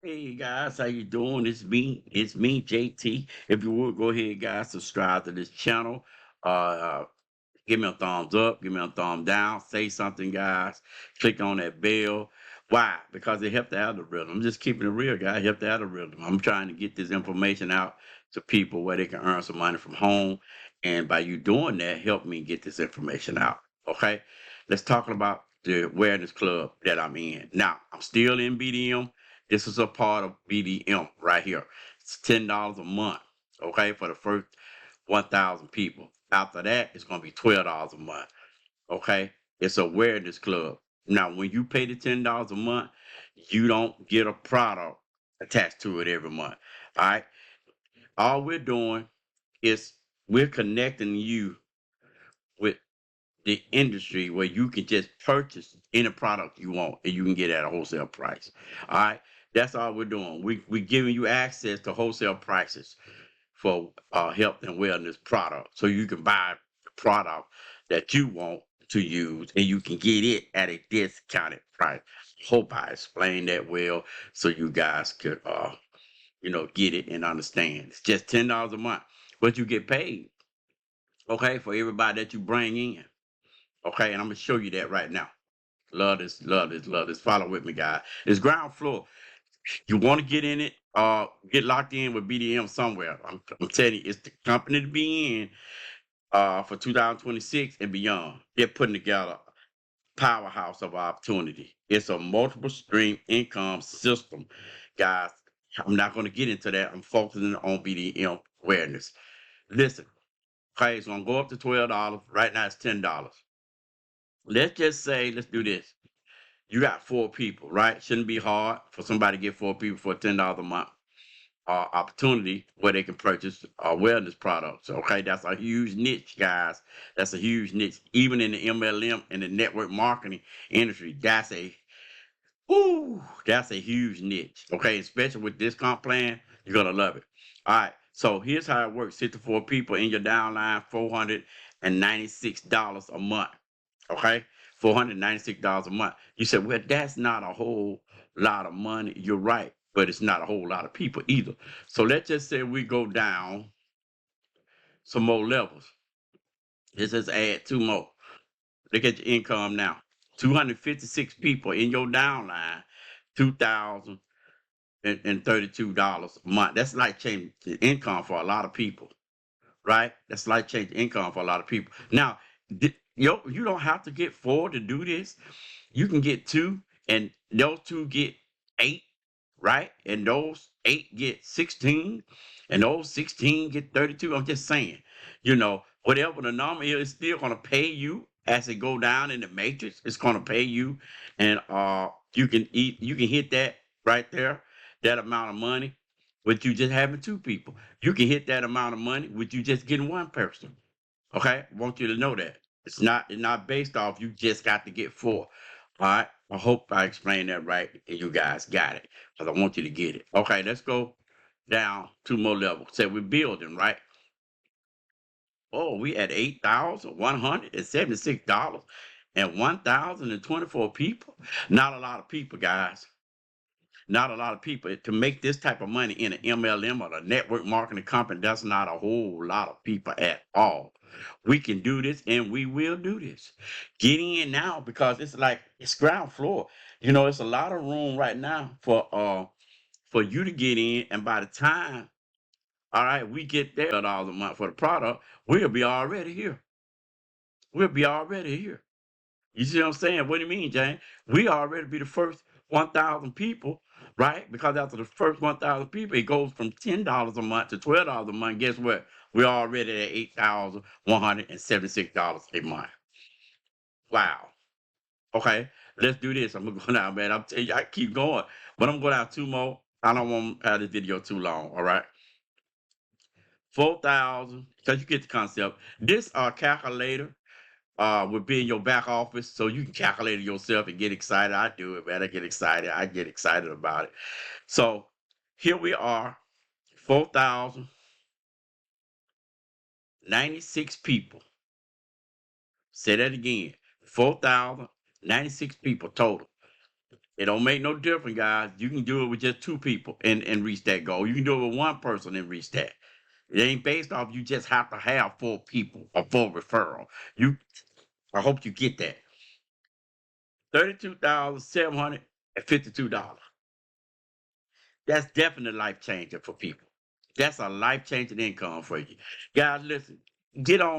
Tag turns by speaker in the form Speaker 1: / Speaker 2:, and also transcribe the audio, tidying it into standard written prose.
Speaker 1: Hey guys, how you doing? It's me, JT. If you would go ahead, guys, subscribe to this channel. Uh, Give me a thumbs up, give me a thumb down, say something, guys. Click on that bell. Why? Because it helped the algorithm. I'm just keeping it real, guys. Help the algorithm. I'm trying to get this information out to people where they can earn some money from home, and by you doing that, help me get this information out. Okay, let's talk about the awareness club that I'm in. Now, I'm still in BDM. This is a part of BDM right here. It's $10 a month, okay, for the first 1,000 people. After that, it's going to be $12 a month, okay? It's a awareness club. Now, when you pay the $10 a month, you don't get a product attached to it every month, all right? All we're doing is we're connecting you with the industry where you can just purchase any product you want and you can get it at a wholesale price. All right. That's all we're doing. We giving you access to wholesale prices for health and wellness product. So you can buy the product that you want to use and you can get it at a discounted price. Hope I explained that well so you guys could get it and understand. It's just $10 a month. But you get paid, okay, for everybody that you bring in. Okay, and I'm gonna show you that right now. Love this, love this, love this. Follow with me, guys. It's ground floor. You want to get in it, get locked in with BDM somewhere. I'm telling you, it's the company to be in for 2026 and beyond. They're putting together a powerhouse of opportunity. It's a multiple stream income system, guys. I'm not going to get into that. I'm focusing on BDM awareness. Listen, okay, it's going to go up to $12. Right now, it's $10. Let's just say, let's do this. You got four people, right? Shouldn't be hard for somebody to get four people for $10 a month opportunity where they can purchase wellness products. Okay, that's a huge niche, guys. That's a huge niche. Even in the MLM and the network marketing industry, that's a huge niche. Okay, especially with discount plan, you're gonna love it. All right, so here's how it works: 64 people in your downline, $496 a month. Okay, $496 a month. You said, well, that's not a whole lot of money. You're right, but it's not a whole lot of people either. So let's just say we go down some more levels. Let's just add two more. Look at your income now. 256 people in your downline, $2,032 a month. That's like change the income for a lot of people, right? That's like change income for a lot of people. Now, you don't have to get four to do this. You can get two, and those two get eight, right? And those eight get 16, and those 16 get 32. I'm just saying, whatever the number is, it's still going to pay you as it go down in the matrix. It's going to pay you, and you can hit that right there, that amount of money with you just having two people. You can hit that amount of money with you just getting one person. Okay, I want you to know that it's not based off you just got to get four. All right, I hope I explained that right and you guys got it because I want you to get it. Okay, let's go down two more levels. Say we're building, right? Oh, we at $8,176 and 1,024 people. Not a lot of people, guys. Not a lot of people to make this type of money in an MLM or a network marketing company. That's not a whole lot of people at all. We can do this and we will do this. Get in now because it's ground floor. It's a lot of room right now for you to get in, and by the time, all right, we get there $12 a month for the product, we'll be already here. We'll be already here. You see what I'm saying? What do you mean, Jane? We already be the first 1,000 people, right? Because after the first 1,000 people, it goes from $10 a month to $12 a month. Guess what? We're already at $8,176 a month. Wow. Okay, let's do this. I'm gonna go down, man. I'm telling you, I keep going, but I'm going down two more. I don't want to have this video too long. All right, 4,000. Because you get the concept. This calculator would be in your back office, so you can calculate it yourself and get excited. I do it, man. I get excited. I get excited about it. So here we are, 4,096 people. Say that again. 4,096 people total. It don't make no difference, guys. You can do it with just two people and reach that goal. You can do it with one person and reach that. It ain't based off you just have to have 4 people or 4 referral. You I hope you get that. $32,752. That's definitely life changing for people. That's a life changing income for you. Guys, listen, get on